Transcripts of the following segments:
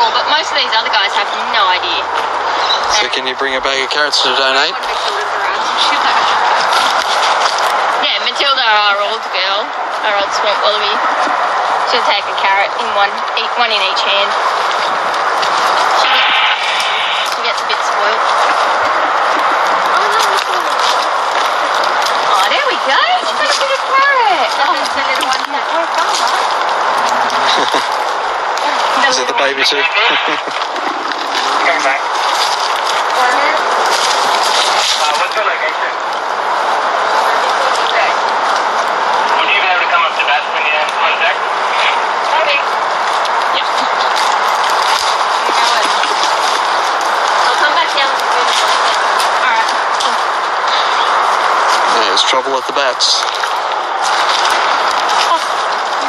before, but most of these other guys have no idea. So can you bring a bag of carrots to donate? Yeah, Matilda, our old girl, our old swamp wallaby, she'll take a carrot in one in each hand. She gets a bit spoiled. Oh, there we go. She's got a bit of carrot. That's the little one that we're from, huh? Is it the baby too? Come back. What's your location? Would you be able to come up to that when you contact? Okay. Yeah. I'll come back down with the food. Alright. There's trouble at the bats.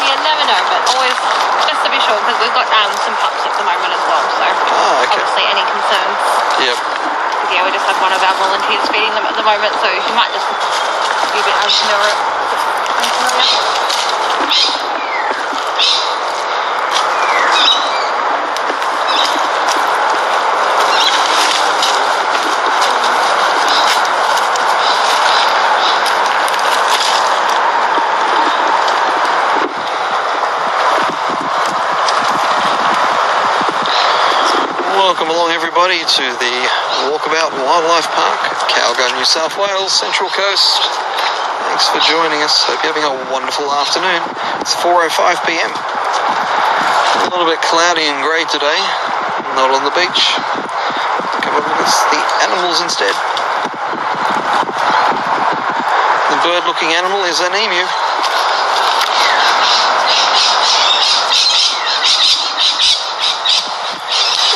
You never know, but always just to be sure, because we've got some pups at the moment as well, so okay. Obviously any concerns. Yep. Yeah, we just have one of our volunteers feeding them at the moment, so she might just be a bit unfamiliar. Welcome along everybody to the Walkabout Wildlife Park, Calgo, New South Wales, Central Coast. Thanks for joining us. Hope you're having a wonderful afternoon. It's 4:05 p.m. A little bit cloudy and grey today. Not on the beach. Come and look at the animals instead. The bird-looking animal is an emu.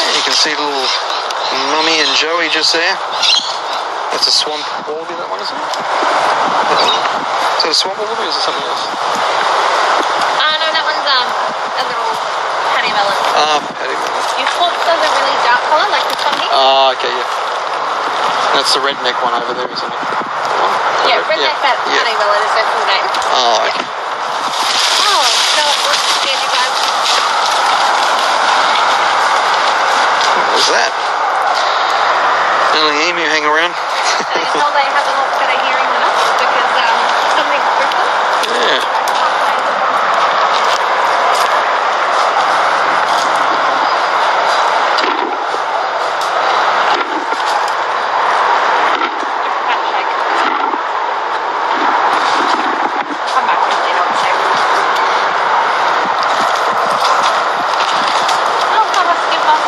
You can see little Mummy and Joey just there. That's a swamp wallaby, that one, isn't it? Is that a swamp wallaby or is it something else? No, that one's a little paddy melon. Paddy melon. Your hawks are the really dark colour, like this one here. Okay, yeah. That's the redneck one over there, isn't it? Yeah, redneck paddy melon is their full name. Okay. Oh, so what's the you guys? What was that? Only emu hang around. So you told they have a lot better hearing than us because something's different. Yeah. Come back with it on the Oh, that was good one.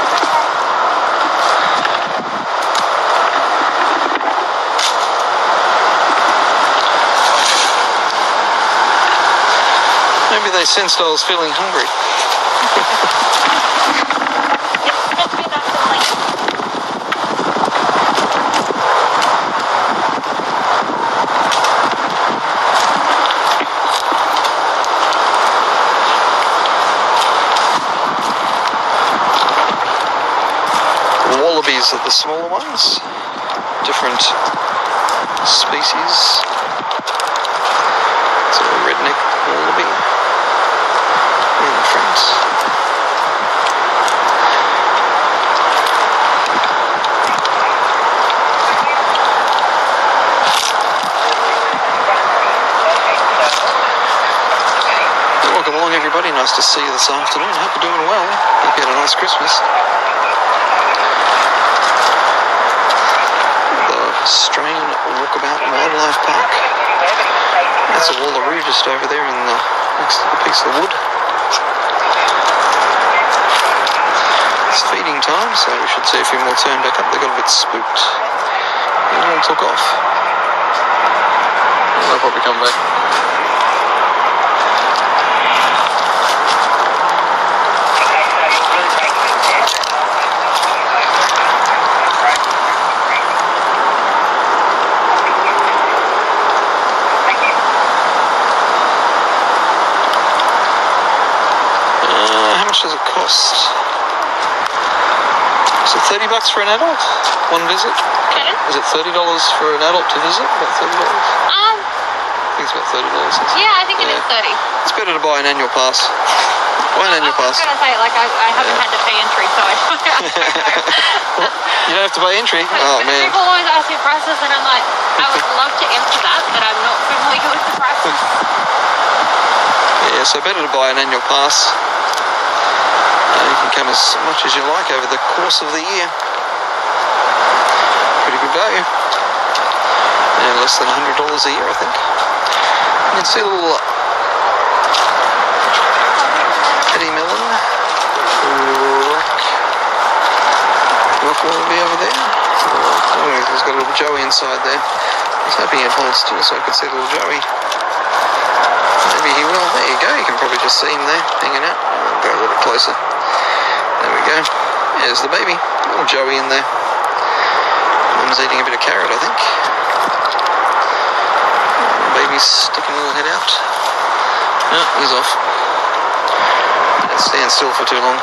Maybe they sensed I was feeling hungry. Wallabies are the smaller ones, different species. It's a redneck wallaby in the front. Welcome along everybody, nice to see you this afternoon. Hope you're doing well. Hope you had a nice Christmas. Australian Walkabout Wildlife Park. That's a wallaroo just over there in the next piece of wood. It's feeding time, so we should see a few more turn back up. They got a bit spooked. And all took off. They'll probably come back. How much does it cost? Is it $30 for an adult? One visit? Pardon? Is it $30 for an adult to visit? About $30? I think it's about $30. Yeah, I think it is 30. It's better to buy an annual pass. Why an annual I was pass? going to say, like, I haven't had to pay entry, so I don't know. You don't have to pay entry? Oh, But man. people always ask me prices, and I'm like, I would love to answer that, but I'm not familiar with the prices. Yeah, so better to buy an annual pass. You can come as much as you like over the course of the year. Pretty good value. And less than $100 a year, I think. You can see a little Eddie Millen. Rock will be over there. Oh, he's got a little Joey inside there. I was hoping he'd hold still so I could see little Joey. Maybe he will. There you go. You can probably just see him there hanging out. I'll go a little closer. There we go. There's the baby. Little Joey in there. Mum's eating a bit of carrot, I think. Baby's sticking a little head out. No, he's off. Don't stand still for too long.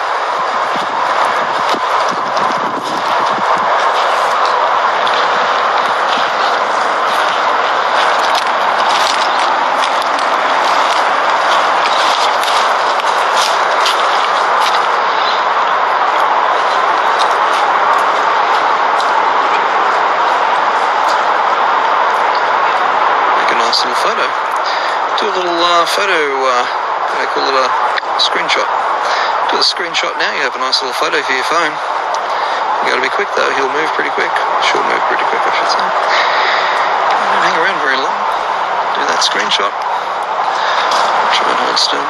Nice little photo. Do a little photo, they call it a screenshot. Do a screenshot now, you have a nice little photo for your phone. You gotta be quick though, he'll move pretty quick. She'll move pretty quick, I should say. Don't hang around very long. Do that screenshot. Try and hold still.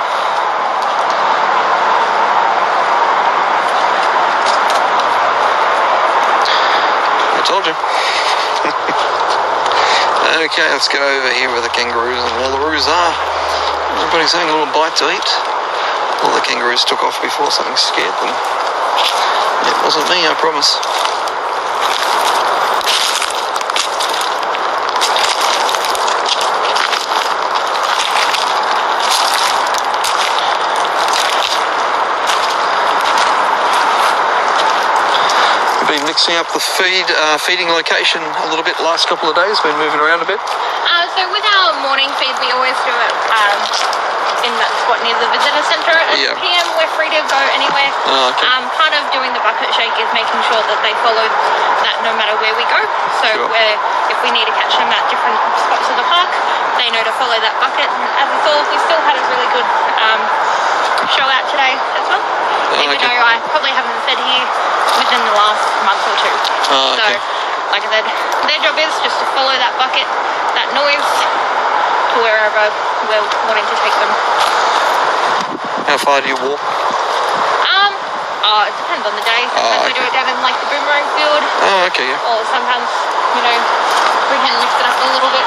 I told you. Okay, let's go over here where the kangaroos and wallaroos are. Everybody's having a little bite to eat. All the kangaroos took off before something scared them. It wasn't me, I promise. Been mixing up the feeding location a little bit the last couple of days, been moving around a bit. So with our morning feed, we always do it in that spot near the visitor centre. At Yeah. PM, we're free to go anywhere. Oh, okay. Part of doing the bucket shake is making sure that they follow that no matter where we go. So Sure. if we need to catch them at different spots of the park, they know to follow that bucket. And as you saw, we still had a really good show out today as well. Even okay. though I probably haven't fed here within the last month or two. Oh, okay. So, like I said, their job is just to follow that bucket, that noise, to wherever we're wanting to take them. How far do you walk? It depends on the day. Sometimes we do it down in like the boomerang field, Oh, okay, yeah. or sometimes, we can mix it up a little bit.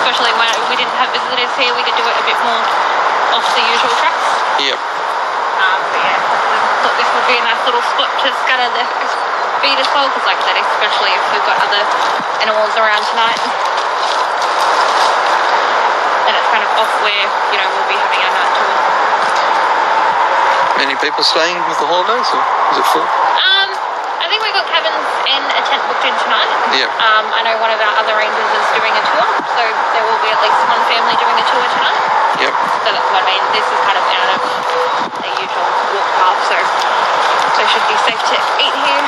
Especially when we didn't have visitors here, we could do it a bit more off the usual tracks. Yep. But yeah, I thought this would be a nice little spot to scatter the feed as well, because like I said, especially if we've got other animals around tonight. And it's kind of off where, we'll be having our night tour. Many people staying with the holidays, or is it full? I think we've got cabins and a tent booked in tonight. Yep. I know one of our other rangers is doing a tour, so there will be at least one family doing a tour tonight. Yep. So that's what I mean. This is kind of out of the usual walk path, so they should be safe to eat here.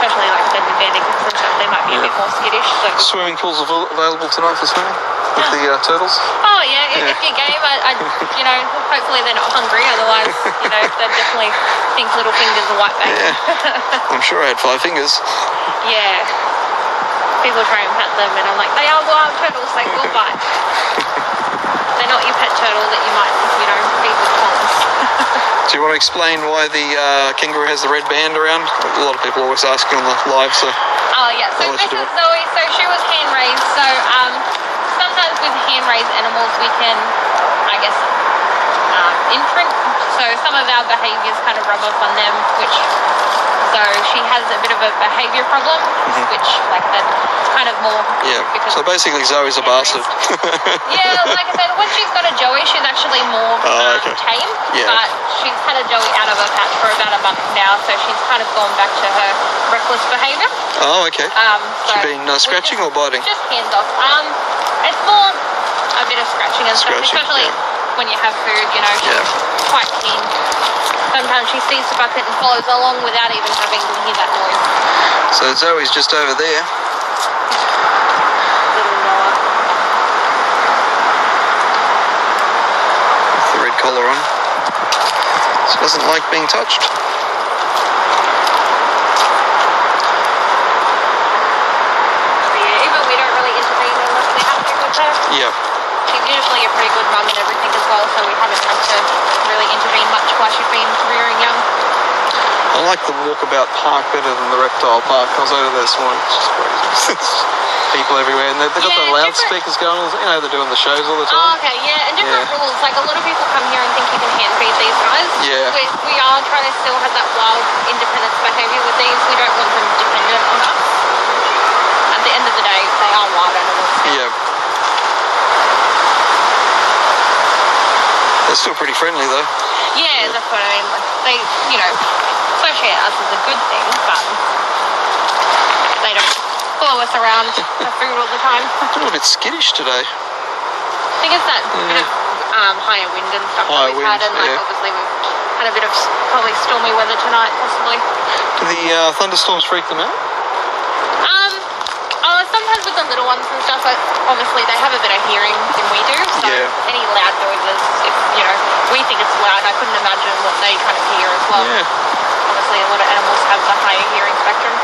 Especially like I said with bandicoots and stuff, they might be a bit more skittish. So. Swimming pools available tonight for swimming with the turtles? Oh yeah, if you're game, I hopefully they're not hungry. Otherwise, they'd definitely think little fingers are white back. Yeah. I'm sure I had 5 fingers. Yeah. People try and pet them, and I'm like, they are wild turtles. They will bite. They're not your pet turtle that you might, feed with poms. Do you want to explain why the kangaroo has the red band around? A lot of people always asking on the live, so... Oh yeah, so I'll let this you do is it. Zoe, so she was hand-raised, so sometimes with hand-raised animals we can, I guess, imprint, so some of our behaviours kind of rub off on them, so she has a bit of a behaviour problem, which, like I said, kind of more... Yeah, because so basically Zoe's a bastard. Yeah, like I said, when she's got a Joey, she's actually more okay. tame, Yeah. but she's had a Joey out of her patch for about a month now, so she's kind of gone back to her reckless behaviour. Oh, okay. So She been scratching or biting? Just hands off. It's more a bit of scratching and stuff, Scratching, especially yeah. when you have food, you know, she's quite keen. Sometimes she sees the bucket and follows along without even having to hear that noise. So Zoe's just over there. Little Noah. With the red collar on. She doesn't like being touched. Yeah, even we don't really intervene unless we have to with her. Yeah. She's usually a pretty good mum and everything as well, so we haven't had to really intervene much while she's been rearing young. I like the Walkabout Park better than the Reptile Park. I was over there this morning. It's just crazy. People everywhere, and they've got the loudspeakers going on. You know, they're doing the shows all the time. Oh, okay, yeah, and different rules. Like, a lot of people come here and think you can hand feed these guys. Yeah. We are trying to still have that wild independence behaviour with these. We don't want them dependent on us. At the end of the day, they are wild animals. Yeah. They're still pretty friendly, though. Yeah, that's what I mean. Like, they, you know, associate us as a good thing, but they don't follow us around for food all the time. A little bit skittish today. I think it's that bit of higher wind and stuff that we've had, and like obviously we've had a bit of probably stormy weather tonight, possibly. Do the thunderstorms freak them out? Sometimes with the little ones and stuff, but obviously they have a better hearing than we do, so any loud noises, if, you know, we think it's loud, I couldn't imagine what they kind of hear as well. Yeah. Obviously a lot of animals have the higher hearing spectrum.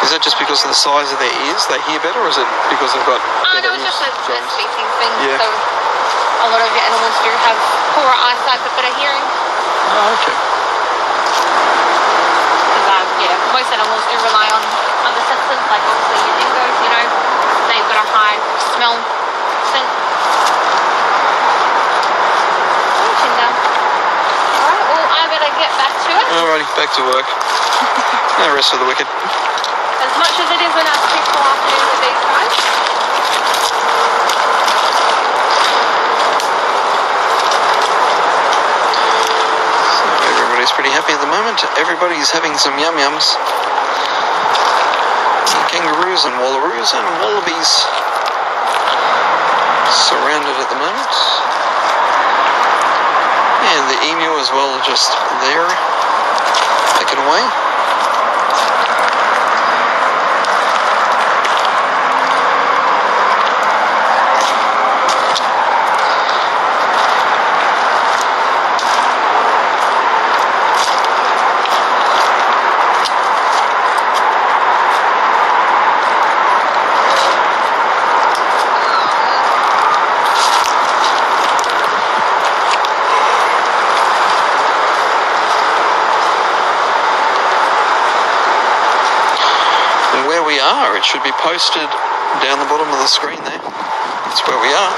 Is that just because of the size of their ears they hear better, or is it because they've got better No, it's just a species thing, Yeah. so a lot of your animals do have poorer eyesight but better hearing. Oh, okay. Because, most animals do rely on other senses, like obviously your dingoes, you know, they've got a high smell scent. Oh, Tinder. Alright, well, I better get back to it. Alrighty, back to work. No rest for the wicked. As much as it is a nice peaceful afternoon with these guys. Everybody's pretty happy at the moment. Everybody's having some yum-yums. Kangaroos and wallaroos and wallabies surrounded at the moment. And the emu as well, just there, picking away. It should be posted down the bottom of the screen there. That's where we are.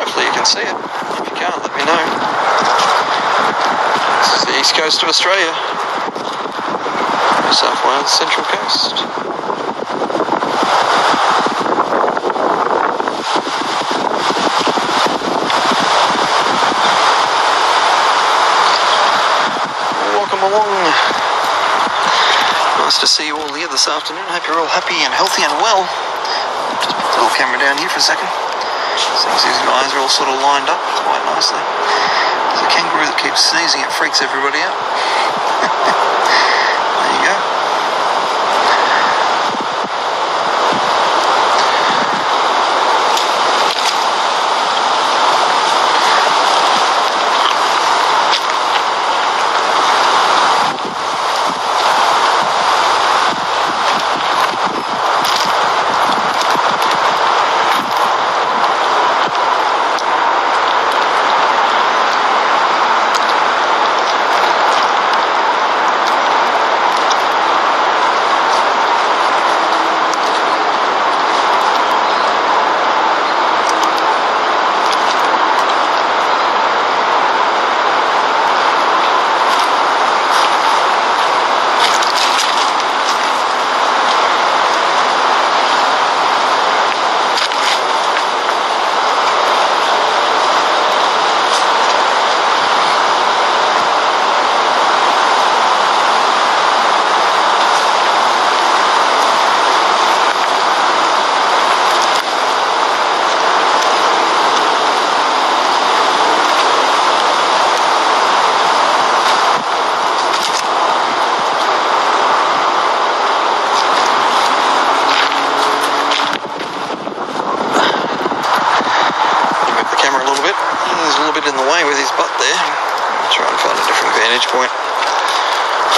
Hopefully you can see it. If you can't, let me know. This is the east coast of Australia. New South Wales, Central Coast. Welcome along. Nice to see you all here this afternoon. Hope you're all happy and healthy and well. Just put the little camera down here for a second. So these guys are all sort of lined up quite nicely. There's a kangaroo that keeps sneezing. It freaks everybody out. There you go. bit in the way with his butt there. I'll try and find a different vantage point.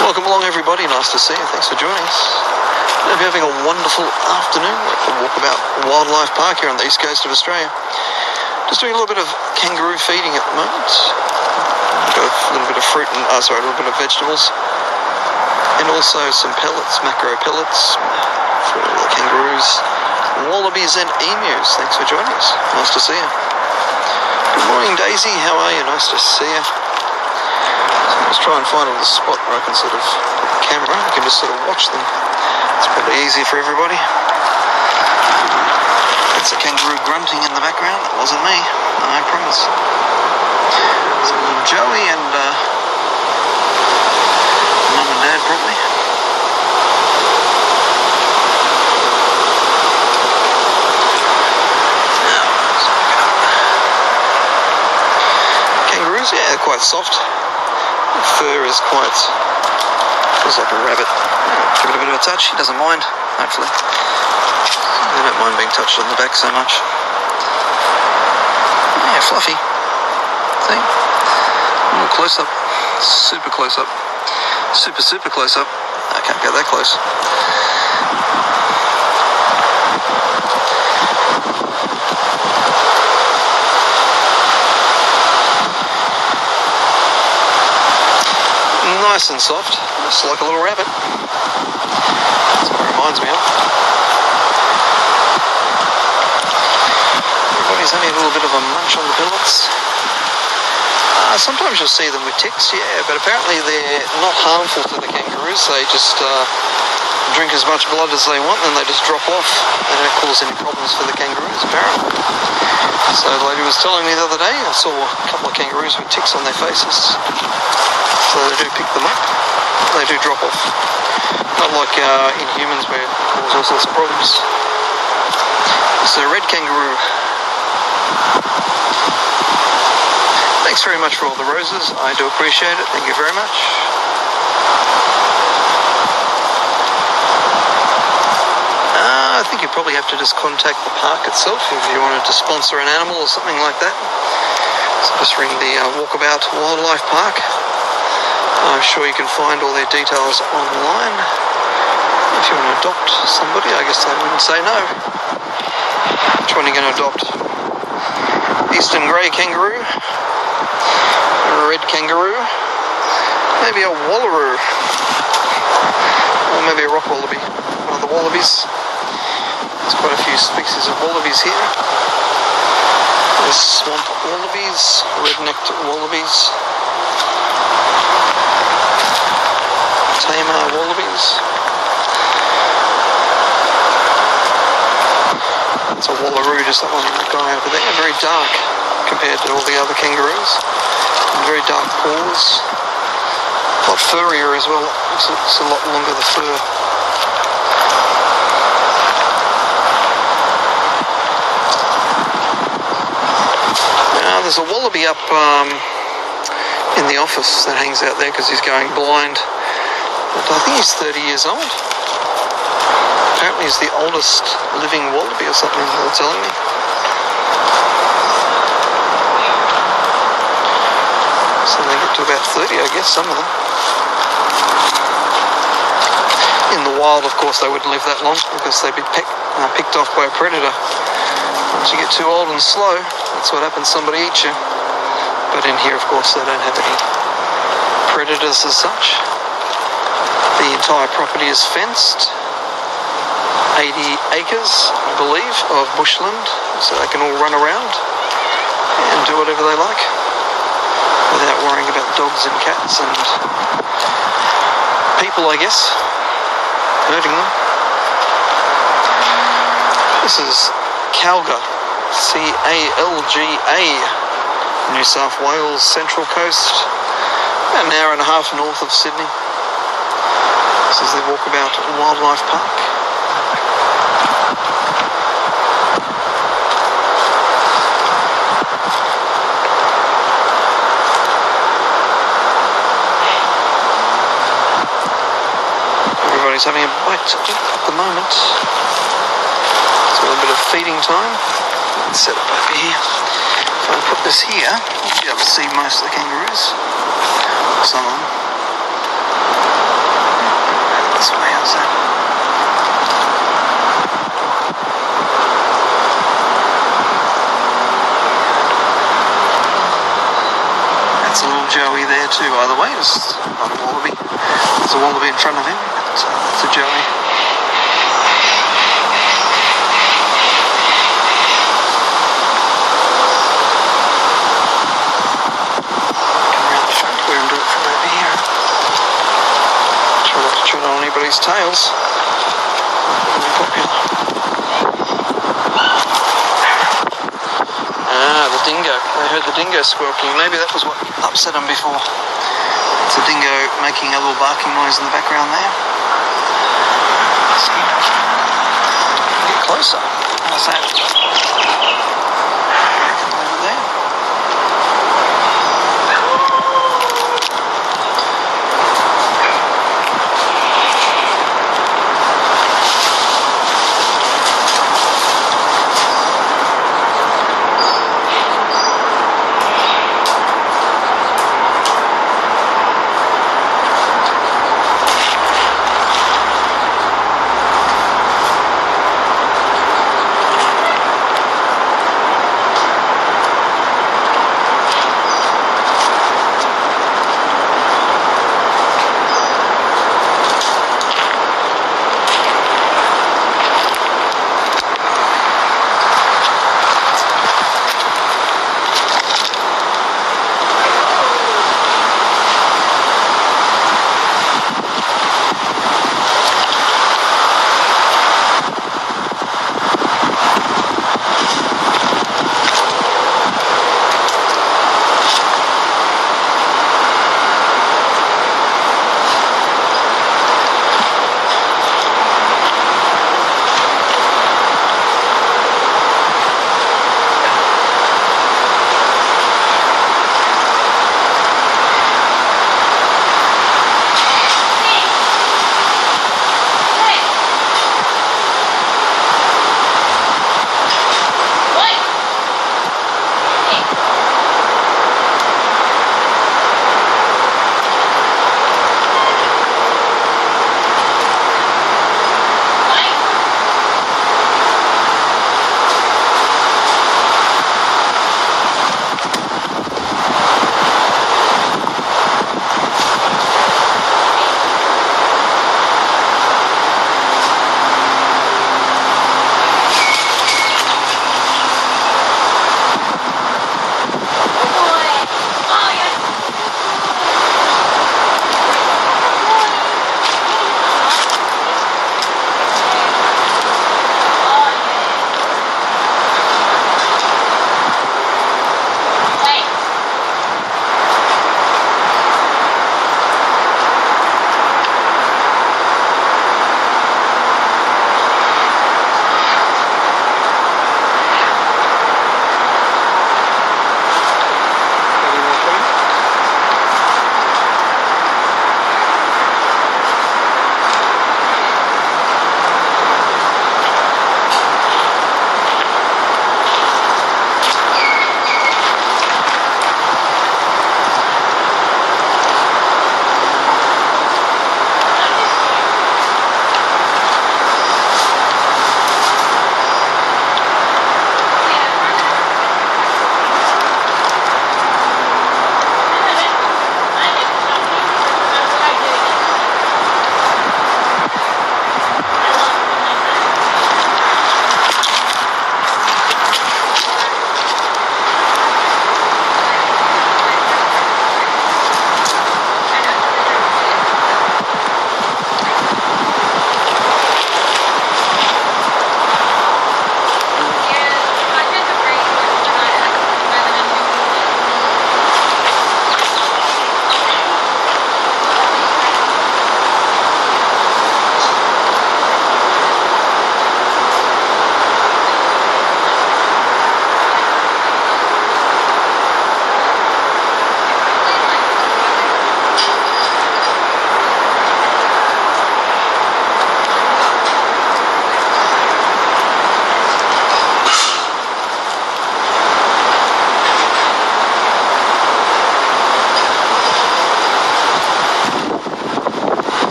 Welcome along, everybody. Nice to see you. Thanks for joining us. Hope you're having a wonderful afternoon. We're at the Walkabout Wildlife Park here on the east coast of Australia. Just doing a little bit of kangaroo feeding at the moment. Got a little bit of fruit and a little bit of vegetables, and also some pellets, macro pellets for the kangaroos, wallabies, and emus. Thanks for joining us. Nice to see you. Good morning, Daisy. How are you? Nice to see you. So let's try and find a little spot where I can sort of put the camera. I can just sort of watch them. It's probably easier for everybody. That's a kangaroo grunting in the background. That wasn't me, I promise. So Joey and Mum and Dad probably. Kangaroos, yeah, they're quite soft. The fur is quite, feels like a rabbit. Give it a bit of a touch. He doesn't mind, hopefully. They don't mind being touched on the back so much. Yeah, fluffy. See? A little close up. Super close up. Super close up. I can't go that close. Nice and soft. Just like a little rabbit. That's what it reminds me of. Everybody's having a little bit of a munch on the pellets. Sometimes you'll see them with ticks, yeah, but apparently they're not harmful to the kangaroos. They just drink as much blood as they want and they just drop off. They don't cause any problems for the kangaroos, apparently. So the lady was telling me the other day, I saw a couple of kangaroos with ticks on their faces. So they do pick them up. They do drop off. Not like in humans where it causes all sorts of problems. It's a red kangaroo. Thanks very much for all the roses. I do appreciate it. Thank you very much. I think you probably have to just contact the park itself if you wanted to sponsor an animal or something like that. So just ring the Walkabout Wildlife Park. I'm sure you can find all their details online. If you want to adopt somebody, I guess they wouldn't say no. Which one are you going to adopt? Eastern grey kangaroo? A red kangaroo? Maybe a wallaroo? Or maybe a rock wallaby? One of the wallabies? There's quite a few species of wallabies here. There's swamp wallabies, red-necked wallabies, Tamar wallabies. It's a wallaroo, just that one guy over there. Very dark compared to all the other kangaroos. Very dark paws. A lot furrier as well. It's a lot longer, the fur. Now there's a wallaby up in the office that hangs out there because he's going blind. But I think he's 30 years old. Apparently he's the oldest living wallaby or something, they were telling me. So they get to about 30, I guess, some of them. In the wild, of course, they wouldn't live that long because they'd be picked off by a predator. Once you get too old and slow, that's what happens, somebody eats you. But in here, of course, they don't have any predators as such. The entire property is fenced. 80 acres, I believe, of bushland, so they can all run around and do whatever they like without worrying about dogs and cats and people, I guess, hurting them. This is Calga, C-A-L-G-A, New South Wales, Central Coast, about an hour and a half north of Sydney. This is the Walkabout Wildlife Park. Everybody's having a bite to eat at the moment. It's a little bit of feeding time. Let's set up over here. If I put this here, you'll be able to see most of the kangaroos. Some of them. This way, how's that? That's a little Joey there too, by the way. It's not a wallaby. There's a wallaby in front of him, but it's a Joey. On anybody's tails. Very popular. Ah, the dingo. They heard the dingo squawking. Maybe that was what upset them before. It's a dingo making a little barking noise in the background there. So, get closer. How's that? Over there.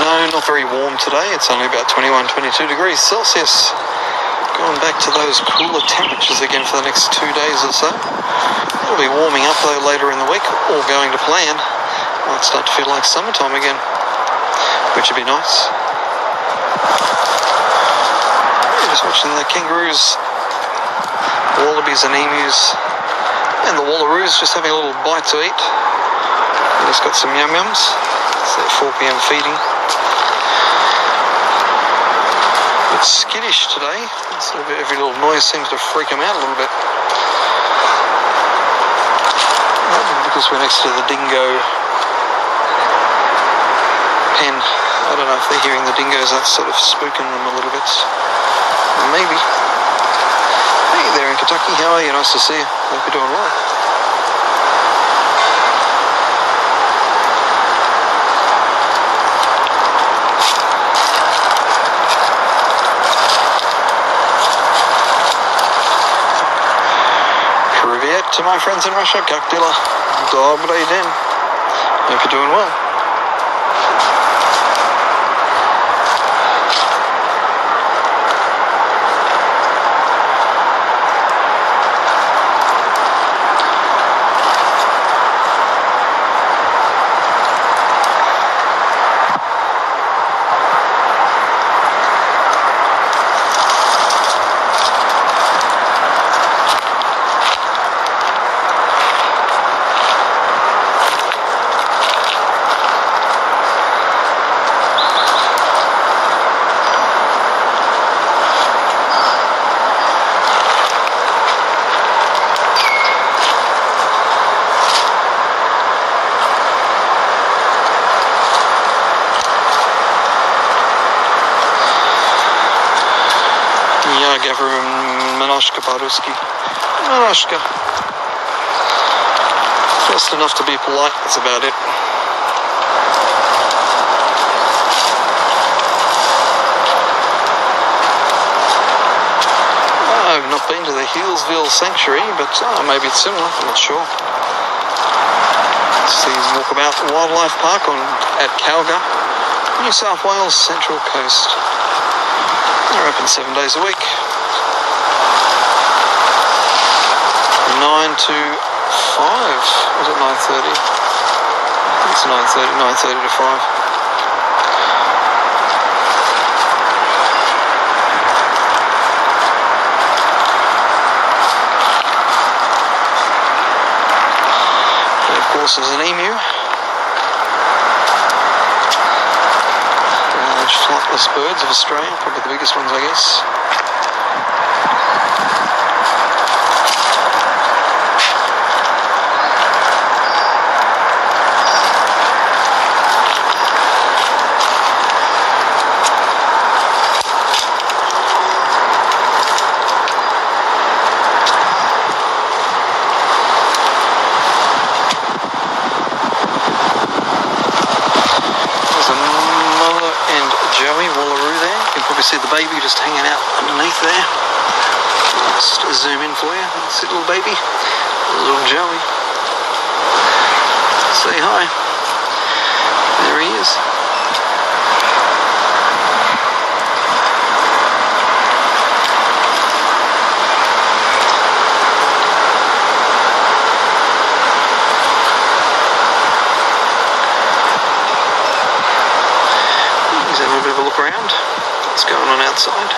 No, not very warm today. It's only about 21, 22 degrees Celsius. Going back to those cooler temperatures again for the next 2 days or so. It'll be warming up though later in the week, all going to plan. Might start to feel like summertime again, which would be nice. Just watching the kangaroos, wallabies and emus, and the wallaroos just having a little bite to eat. I just got some yum-yums. It's their 4 p.m. feeding. It's skittish today. Every little noise seems to freak them out a little bit. Because we're next to the dingo pen. I don't know if they're hearing the dingoes. That's sort of spooking them a little bit. Maybe. Hey there in Kentucky. How are you? Nice to see you. Hope you're doing well. To my friends in Russia, как дела? Добрый день. Hope you're doing well. Manoshka Baruski. Manoshka. Just enough to be polite, that's about it. I've not been to the Healesville Sanctuary, but maybe it's similar, I'm not sure. It's the Walkabout Wildlife Park at Calga, New South Wales Central Coast. They're open 7 days a week. 9 to 5, was it 9:30? I think it's 9:30 to 5. And of course there's an emu. Large flightless birds of Australia, probably the biggest ones I guess. See the baby just hanging out underneath there. Just zoom in for you. See the little baby, little Joey. Say hi. There he is. He's having a bit of a look around. What's going on outside?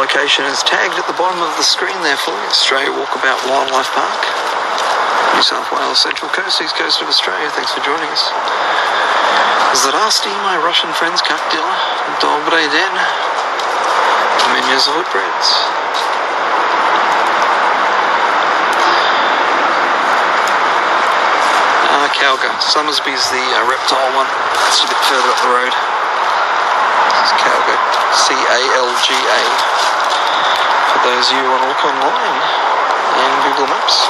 location is tagged at the bottom of the screen there for you. Australia Walkabout Wildlife Park, New South Wales, Central Coast, East Coast of Australia. Thanks for joining us. Zdrasti, my Russian friends, как дела? Добрый день. Меня зовут Brett. Calga. Summersby's the reptile one. It's a bit further up the road. This is Calga. C-A-L-G-A. For those of you who want to look online and Google Maps.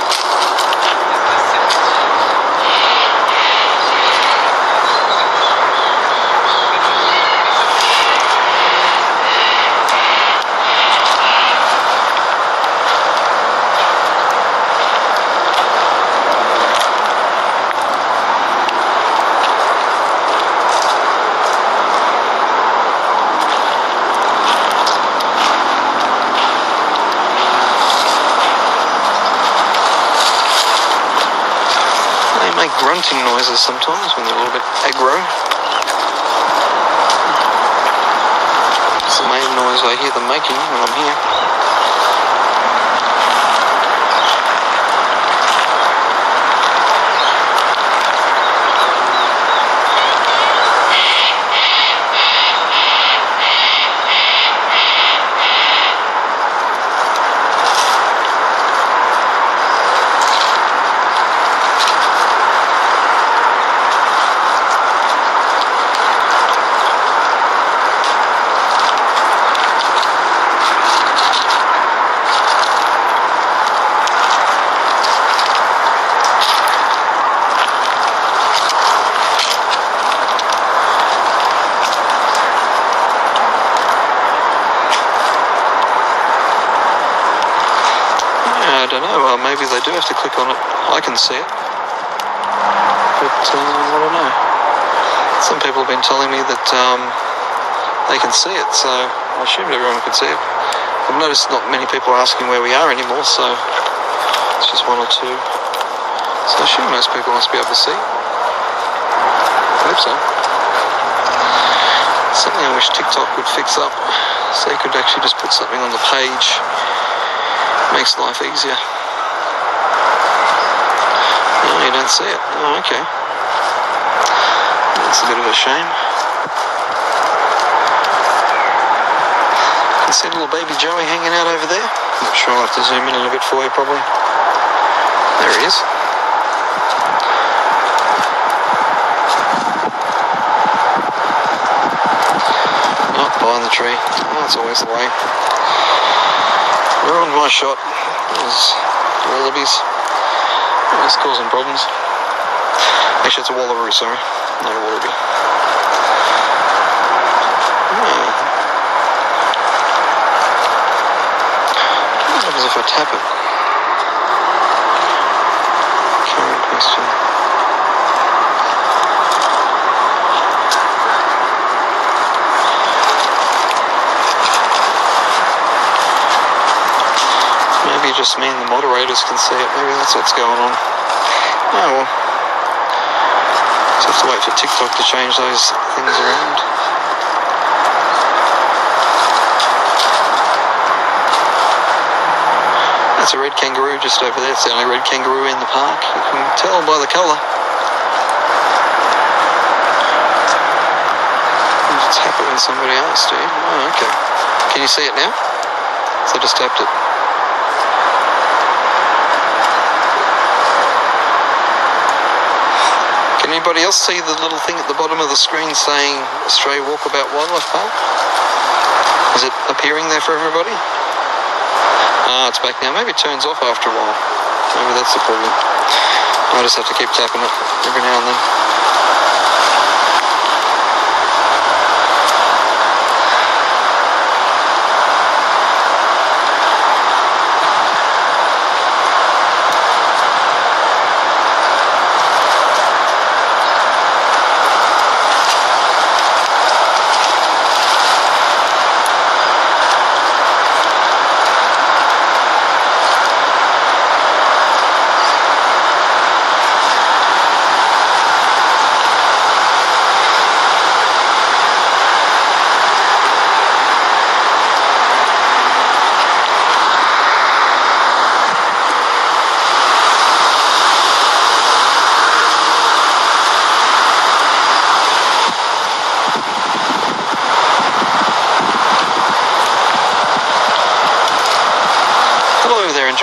Grunting noises sometimes when they're a little bit aggro. It's the main noise I hear them making when I'm here. Maybe they do have to click on it. I can see it, but I don't know. Some people have been telling me that they can see it, so I assumed everyone could see it. I've noticed not many people are asking where we are anymore, so it's just one or two. So I assume most people must be able to see. I hope so. Something I wish TikTok would fix up, so you could actually just put something on the page. Makes life easier. Oh, you don't see it. Oh, okay. That's a bit of a shame. You can see little baby Joey hanging out over there. Not sure, I'll have to zoom in a little bit for you probably. There he is. Oh, behind the tree. Oh, that's always the way. Ruined my shot. There's wallabies. Oh, it's causing problems. Actually, it's a wallaroo, sorry. Not a wallaby. Oh. What happens if I tap it? Current question. Maybe just me and the moderators can see it. Maybe that's what's going on. Oh well. Just have to wait for TikTok to change those things around. That's a red kangaroo just over there. It's the only red kangaroo in the park. You can tell by the colour. You just tap it when somebody else do. Oh, okay. Can you see it now? So I just tapped it. Can anybody else see the little thing at the bottom of the screen saying Australia Walkabout Wildlife Park? Is it appearing there for everybody? Ah, it's back now. Maybe it turns off after a while. Maybe that's the problem. I just have to keep tapping it every now and then.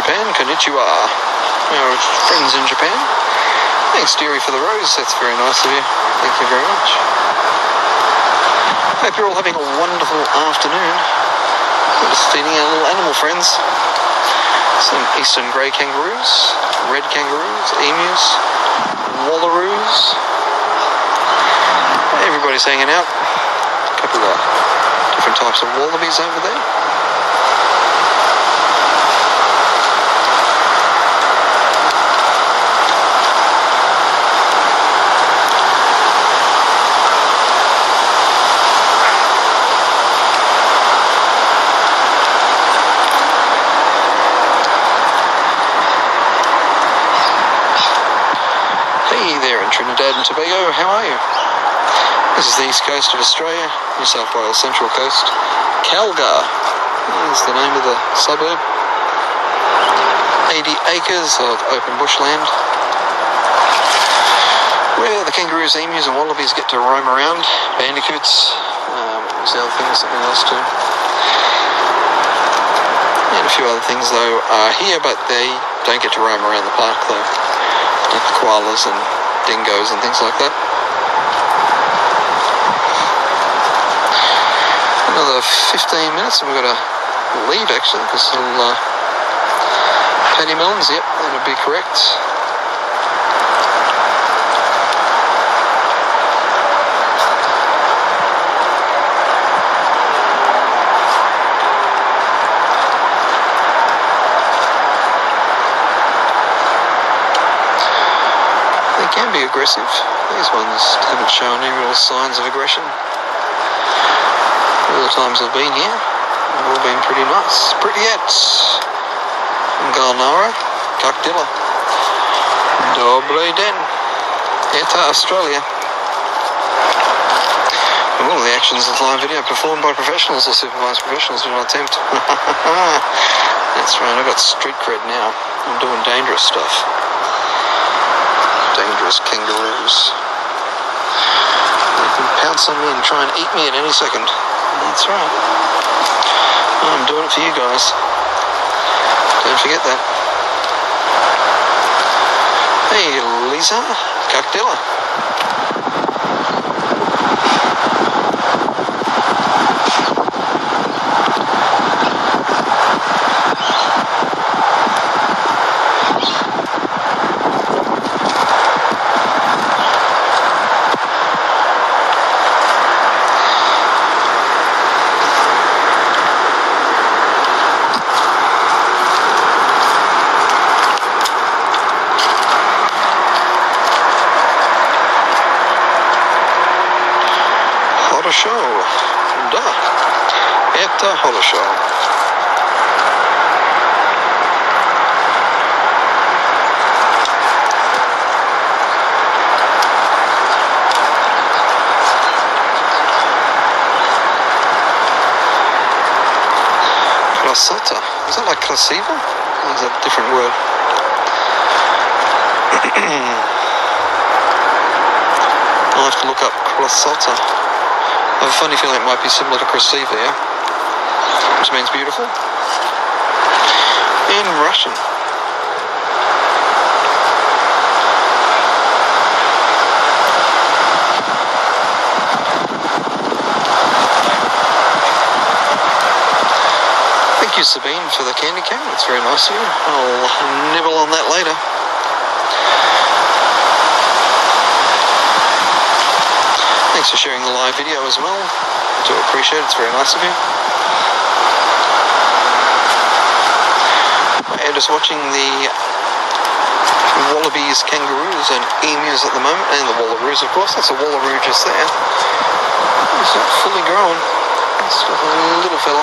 Japan. Konnichiwa. Our friends in Japan. Thanks, Deary, for the rose. That's very nice of you. Thank you very much. Hope you're all having a wonderful afternoon. We're just feeding our little animal friends. Some eastern grey kangaroos, red kangaroos, emus, wallaroos. Everybody's hanging out. A couple of different types of wallabies over there. Trinidad and Tobago, how are you? This is the east coast of Australia, New South Wales Central Coast. Kalgar is the name of the suburb. 80 acres of open bushland where the kangaroos, emus and wallabies get to roam around. Bandicoots, what was the other thing, something else too. And a few other things though are here, but they don't get to roam around the park though. Like the koalas and dingoes and things like that. Another 15 minutes and we've got to leave actually because little paddy melons, yep, that would be correct. Can be aggressive. These ones haven't shown any real signs of aggression. All the times I've been here, they've all been pretty nice. Prettyette. Galnara, Kakdilla. Dobre den. Eta Australia. And all of the actions of the live video performed by professionals or supervised professionals do not attempt. That's right, I've got street cred now. I'm doing dangerous stuff. Dangerous kangaroos. They can pounce on me and try and eat me at any second. That's right. I'm doing it for you guys. Don't forget that. Hey, Lisa. Kakdilla. Holosho. Da. Eta Holosho. Krasota. Is that like Krasiva? Or is that a different word? I'll have to look up Krasota. I have a funny feeling it might be similar to Krasiva, yeah? Which means beautiful. In Russian. Thank you, Sabine, for the candy cane. That's very nice of you. I'll nibble on that later. Thanks for sharing the live video as well. I do appreciate it. It's very nice of you. And just watching the wallabies, kangaroos and emus at the moment, and the wallaroos of course. That's a wallaroo just there. It's not fully grown. It's just a little fella.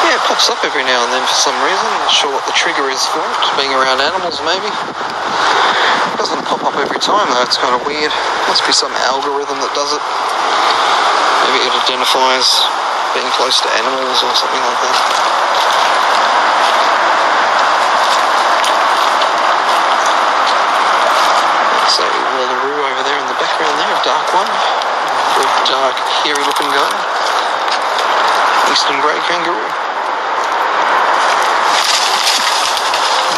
Yeah, it pops up every now and then for some reason. Not sure what the trigger is for it. Being around animals maybe. It doesn't pop up every time though, it's kind of weird. Must be some algorithm that does it. Maybe it identifies being close to animals or something like that. That's a wallaroo over there in the background there, a dark one. A very dark, hairy looking guy. Eastern grey kangaroo.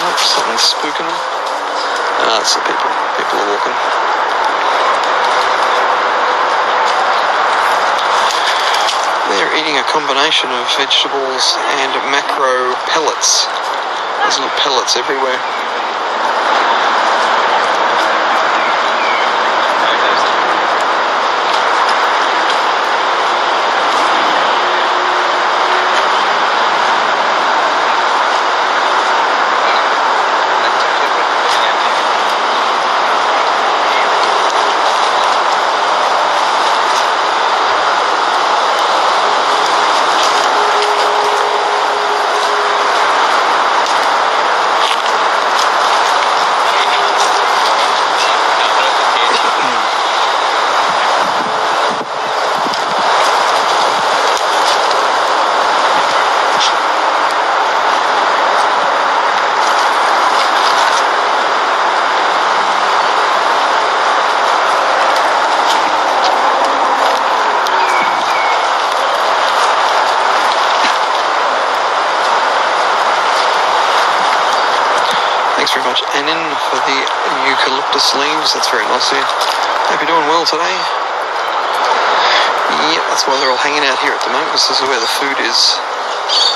Nope, something's spooking them. Ah, it's the people. People are walking. They're eating a combination of vegetables and macro pellets. There's little pellets everywhere. Thanks very much, Annin, for the eucalyptus leaves. That's very nice of you. Hope you're doing well today. Yeah, that's why they're all hanging out here at the moment. This is where the food is.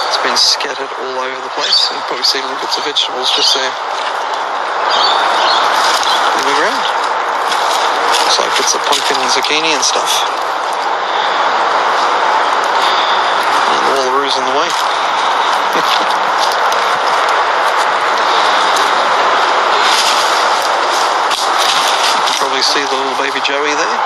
It's been scattered all over the place. You can probably see little bits of vegetables just there in the ground. Looks like bits of pumpkin and zucchini and stuff. And the wallaroos in the way. Probably see the little baby Joey there.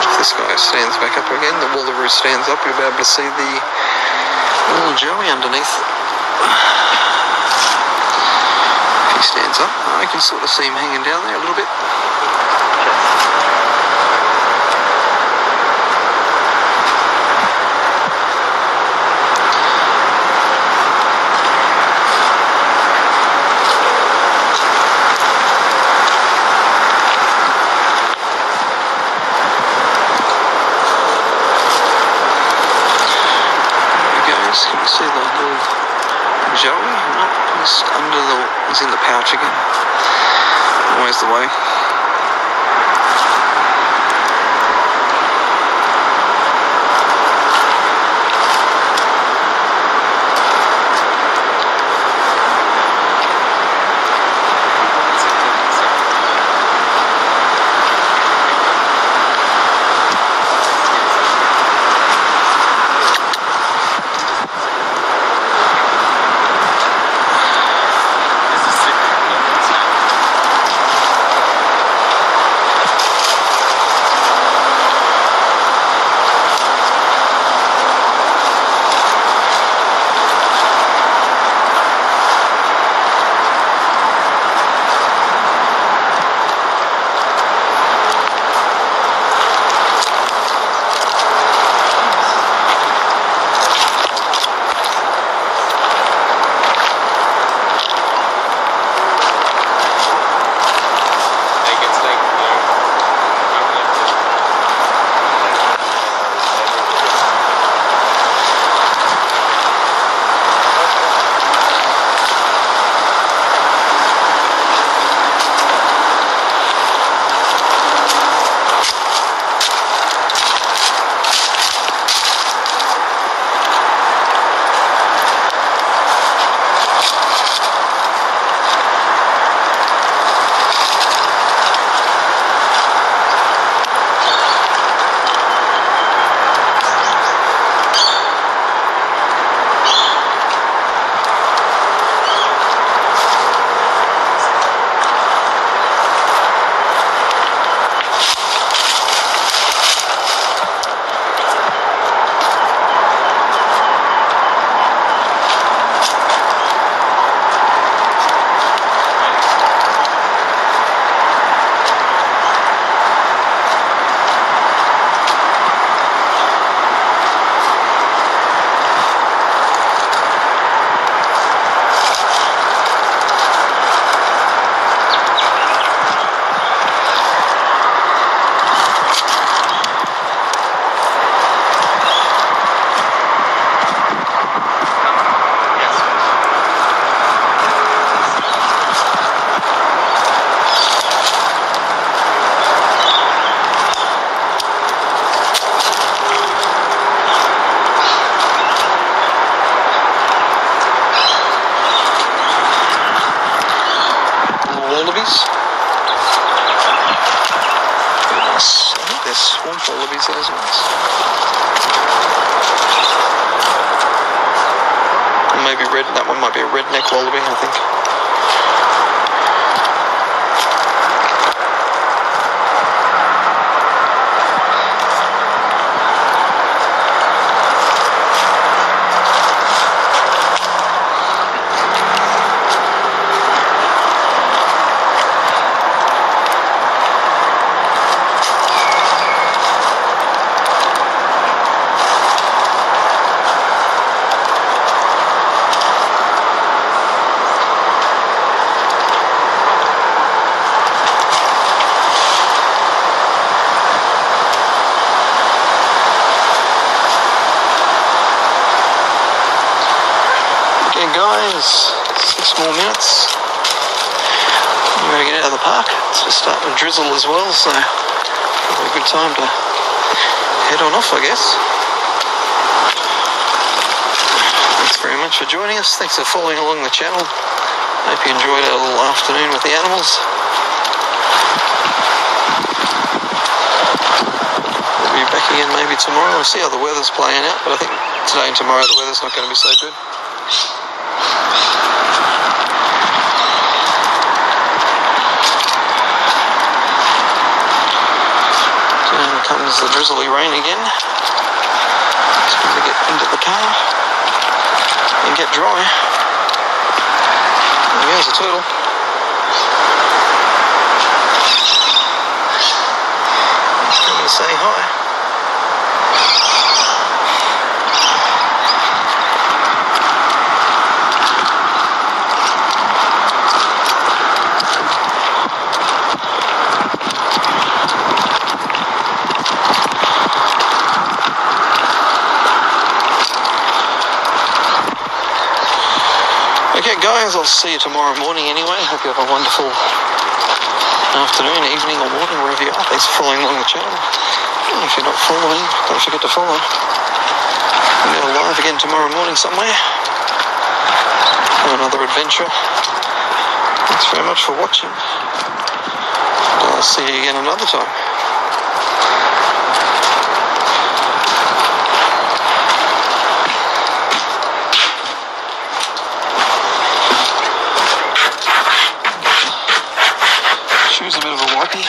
If this guy stands back up again, the wallaroo stands up, you'll be able to see the little Joey underneath. If he stands up, I can sort of see him hanging down there a little bit. Can you see the little Joey? No, he's in the pouch again. Always the way. maybe red. That one might be a redneck wallaby, I think. Guys, 6 more minutes. I'm going to get out of the park. It's just starting to drizzle as well, so probably a good time to head on off, I guess. Thanks very much for joining us. Thanks for following along the channel. Hope you enjoyed our little afternoon with the animals. We'll be back again maybe tomorrow. We'll see how the weather's playing out, but I think today and tomorrow the weather's not going to be so good. Comes the drizzly rain again. Just going to get into the car and get dry. There's a turtle. He's coming to say hi. Okay guys, I'll see you tomorrow morning anyway. Hope you have a wonderful afternoon, evening or morning, wherever you are. Thanks for following along the channel. And if you're not following, don't forget to follow. We'll go live again tomorrow morning somewhere. Have another adventure. Thanks very much for watching. And I'll see you again another time. Shoe's a bit of a wipey.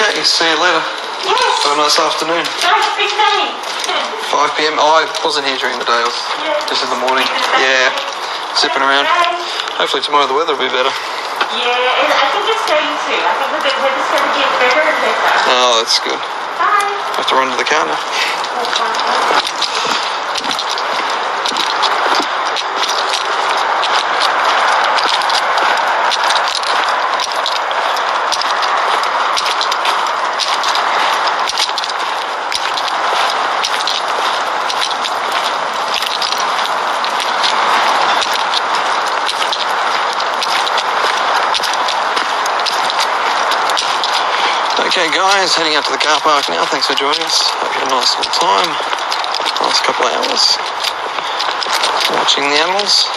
Okay, see you later. Yes. Have a nice afternoon. Nice big day. 5 p.m. Oh, I wasn't here during the day. I was just in the morning. Yeah, zipping around. Hopefully tomorrow the weather will be better. Yeah, and I think it's going to. I think the weather's going to get better and better. Oh, that's good. Bye. Have to run to the car now. Okay guys, heading out to the car park now. Thanks for joining us. Hope you had a nice little time. Nice couple of hours watching the animals.